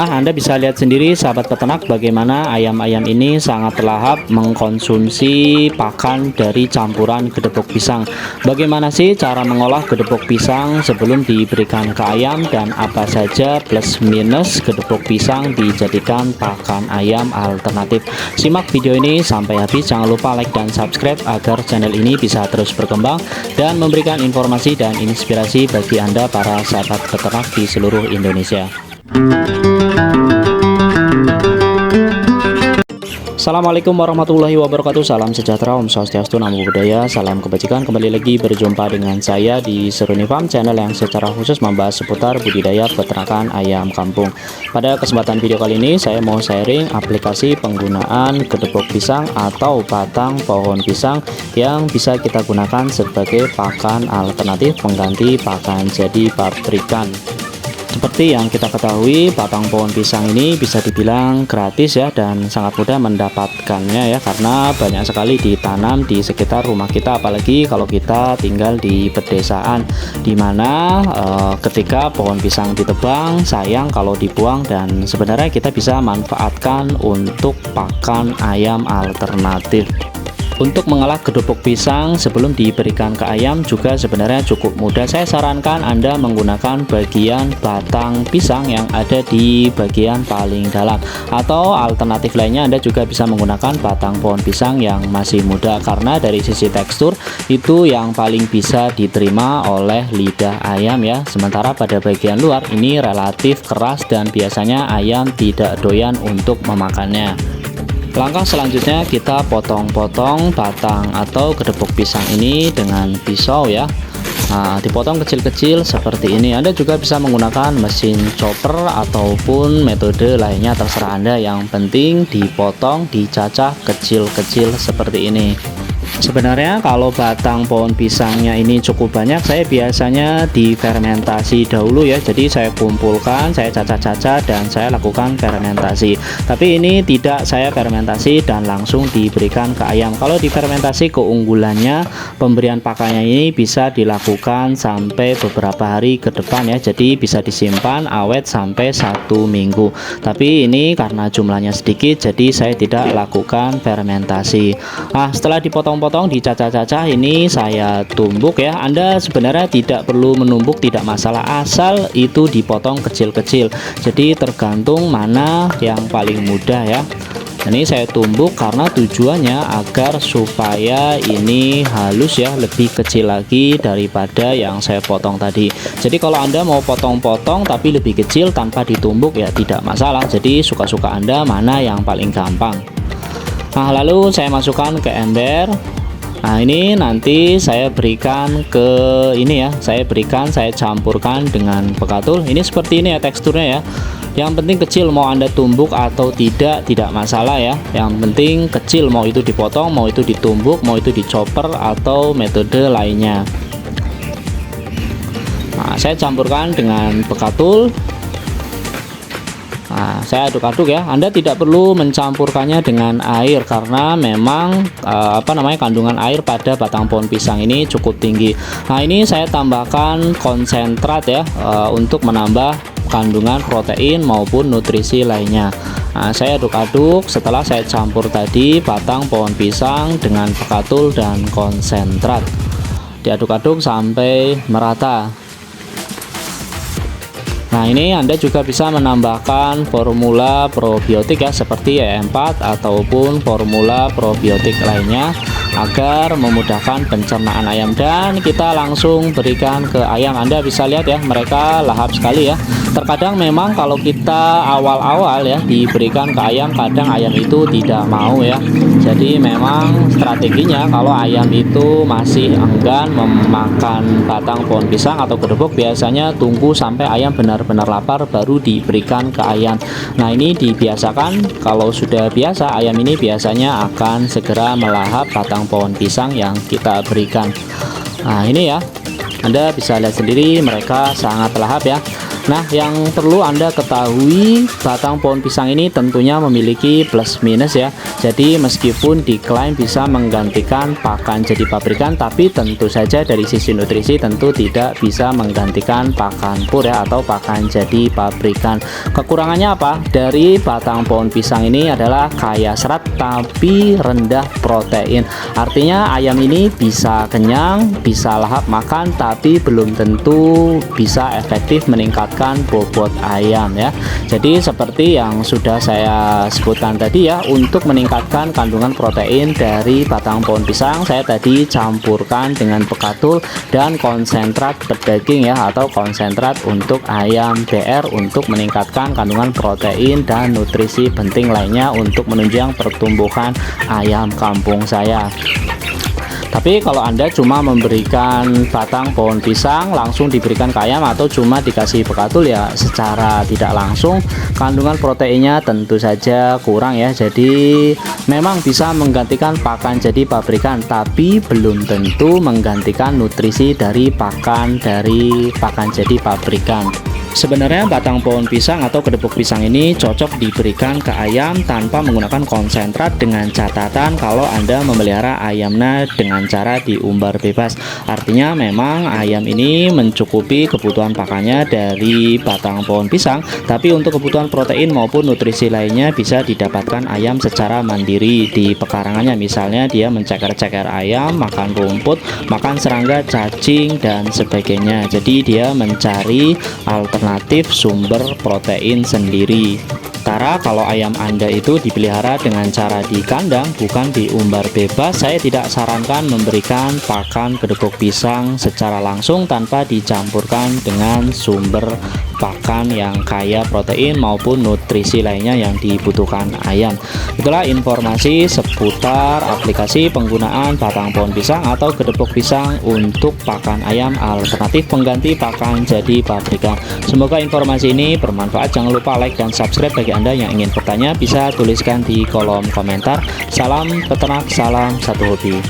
Nah, Anda bisa lihat sendiri sahabat peternak bagaimana ayam-ayam ini sangat lahap mengkonsumsi pakan dari campuran gedebok pisang. Bagaimana sih cara mengolah gedebok pisang sebelum diberikan ke ayam, dan apa saja plus minus gedebok pisang dijadikan pakan ayam alternatif? Simak video ini sampai habis, jangan lupa like dan subscribe agar channel ini bisa terus berkembang dan memberikan informasi dan inspirasi bagi Anda para sahabat peternak di seluruh Indonesia. Assalamualaikum warahmatullahi wabarakatuh. Salam sejahtera, Om Swastiastu, Namo Buddhaya, salam kebajikan. Kembali lagi berjumpa dengan saya di Seruni Farm, channel yang secara khusus membahas seputar budidaya peternakan ayam kampung. Pada kesempatan video kali ini saya mau sharing aplikasi penggunaan gedebok pisang atau batang pohon pisang yang bisa kita gunakan sebagai pakan alternatif pengganti pakan jadi pabrikan. Seperti yang kita ketahui, batang pohon pisang ini bisa dibilang gratis ya, dan sangat mudah mendapatkannya ya, karena banyak sekali ditanam di sekitar rumah kita, apalagi kalau kita tinggal di pedesaan, dimana ketika pohon pisang ditebang sayang kalau dibuang, dan sebenarnya kita bisa manfaatkan untuk pakan ayam alternatif. Untuk mengolah gedebok pisang sebelum diberikan ke ayam juga sebenarnya cukup mudah. Saya sarankan Anda menggunakan bagian batang pisang yang ada di bagian paling dalam, atau alternatif lainnya Anda juga bisa menggunakan batang pohon pisang yang masih muda, karena dari sisi tekstur itu yang paling bisa diterima oleh lidah ayam ya. Sementara pada bagian luar ini relatif keras dan biasanya ayam tidak doyan untuk memakannya. Langkah selanjutnya kita potong-potong batang atau gedebok pisang ini dengan pisau ya. Nah, dipotong kecil-kecil seperti ini. Anda juga bisa menggunakan mesin chopper ataupun metode lainnya, terserah Anda. Yang penting dipotong, dicacah kecil-kecil seperti ini. Sebenarnya kalau batang pohon pisangnya ini cukup banyak, saya biasanya difermentasi dahulu ya. Jadi saya kumpulkan, saya cacah-cacah dan saya lakukan fermentasi. Tapi ini tidak saya fermentasi dan langsung diberikan ke ayam. Kalau difermentasi, keunggulannya pemberian pakannya ini bisa dilakukan sampai beberapa hari ke depan ya. Jadi bisa disimpan awet sampai 1 minggu. Tapi ini karena jumlahnya sedikit, jadi saya tidak lakukan fermentasi. Nah, setelah dipotong-potong, dicacah-cacah, ini saya tumbuk ya. Anda sebenarnya tidak perlu menumbuk, tidak masalah, asal itu dipotong kecil-kecil. Jadi tergantung mana yang paling mudah ya. Ini saya tumbuk karena tujuannya agar supaya ini halus ya, lebih kecil lagi daripada yang saya potong tadi. Jadi kalau Anda mau potong-potong tapi lebih kecil tanpa ditumbuk ya tidak masalah. Jadi suka-suka Anda mana yang paling gampang. Nah, lalu saya masukkan ke ember. Nah, ini nanti saya berikan ke ini ya, saya campurkan dengan pekatul. Ini seperti ini ya teksturnya ya. Yang penting kecil, mau Anda tumbuk atau tidak masalah ya. Yang penting kecil, mau itu dipotong, mau itu ditumbuk, mau itu dicoper atau metode lainnya. Nah, saya campurkan dengan pekatul. Nah, saya aduk-aduk ya. Anda tidak perlu mencampurkannya dengan air karena memang kandungan air pada batang pohon pisang ini cukup tinggi. Nah, ini saya tambahkan konsentrat ya, untuk menambah kandungan protein maupun nutrisi lainnya. Nah, saya aduk-aduk. Setelah saya campur tadi batang pohon pisang dengan pekatul dan konsentrat, diaduk-aduk sampai merata. Nah, ini Anda juga bisa menambahkan formula probiotik ya, seperti E4 ataupun formula probiotik lainnya agar memudahkan pencernaan ayam, dan kita langsung berikan ke ayam. Anda bisa lihat ya, mereka lahap sekali ya. Terkadang memang kalau kita awal-awal ya diberikan ke ayam, kadang ayam itu tidak mau ya. Jadi memang strateginya kalau ayam itu masih enggan memakan batang pohon pisang atau gedebok, biasanya tunggu sampai ayam benar-benar lapar baru diberikan ke ayam. Nah, ini dibiasakan. Kalau sudah biasa, ayam ini biasanya akan segera melahap batang pohon pisang yang kita berikan. Nah, ini ya, Anda bisa lihat sendiri mereka sangat lahap ya. Nah, yang perlu Anda ketahui, batang pohon pisang ini tentunya memiliki plus minus ya. Jadi meskipun diklaim bisa menggantikan pakan jadi pabrikan, tapi tentu saja dari sisi nutrisi tentu tidak bisa menggantikan pakan pur ya, atau pakan jadi pabrikan. Kekurangannya apa? Dari batang pohon pisang ini adalah kaya serat tapi rendah protein. Artinya ayam ini bisa kenyang, bisa lahap makan, tapi belum tentu bisa efektif meningkatkan bobot ayam ya. Jadi seperti yang sudah saya sebutkan tadi ya, untuk meningkatkan kandungan protein dari batang pohon pisang, saya tadi campurkan dengan pekatul dan konsentrat berdaging ya, atau konsentrat untuk ayam BR untuk meningkatkan kandungan protein dan nutrisi penting lainnya untuk menunjang pertumbuhan ayam kampung saya. Tapi kalau Anda cuma memberikan batang pohon pisang langsung diberikan ke ayam, atau cuma dikasih pekatul ya, secara tidak langsung kandungan proteinnya tentu saja kurang ya. Jadi memang bisa menggantikan pakan jadi pabrikan, tapi belum tentu menggantikan nutrisi dari pakan jadi pabrikan. Sebenarnya batang pohon pisang atau kedepok pisang ini cocok diberikan ke ayam tanpa menggunakan konsentrat, dengan catatan kalau Anda memelihara ayamnya dengan cara diumbar bebas. Artinya memang ayam ini mencukupi kebutuhan pakannya dari batang pohon pisang, tapi untuk kebutuhan protein maupun nutrisi lainnya bisa didapatkan ayam secara mandiri di pekarangannya. Misalnya dia menceker-ceker ayam, makan rumput, makan serangga, cacing, dan sebagainya. Jadi dia mencari alternatif sumber protein sendiri. Sementara kalau ayam Anda itu dipelihara dengan cara di kandang, bukan diumbar bebas, saya tidak sarankan memberikan pakan kedepok pisang secara langsung tanpa dicampurkan dengan sumber pakan yang kaya protein maupun nutrisi lainnya yang dibutuhkan ayam. Itulah informasi seputar aplikasi penggunaan batang pohon pisang atau kedepok pisang untuk pakan ayam alternatif pengganti pakan jadi pabrikan. Semoga informasi ini bermanfaat. Jangan lupa like dan subscribe. Bagi Anda yang ingin bertanya bisa tuliskan di kolom komentar. Salam peternak, salam satu hobi.